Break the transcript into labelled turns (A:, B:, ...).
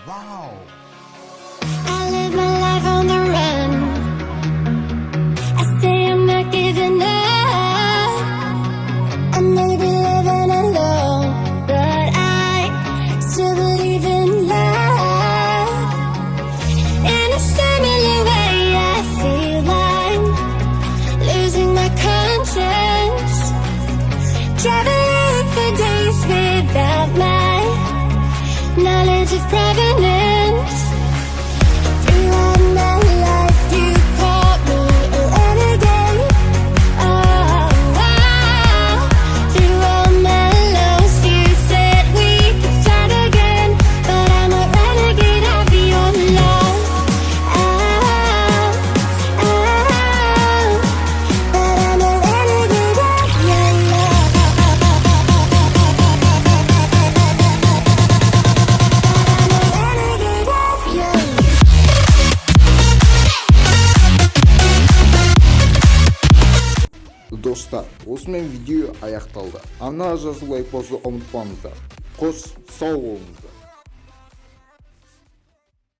A: Wow.
B: I live my life on the run. I say I'm not giving up. I may be living alone, but I still believe in love. In a similar way, I feel I'm losing my conscience, traveling for days without my knowledge of provenance. Throughout my life, you called me a renegade. Oh, wow. Through all my lows, you said we could start again. But I'm a renegade of your love. But I'm a renegade of your love.
A: Dostlar, osымен видео аяқталды. Ана жазылу айпозды ұмытпаңыздар. Қош, сау болыңыз.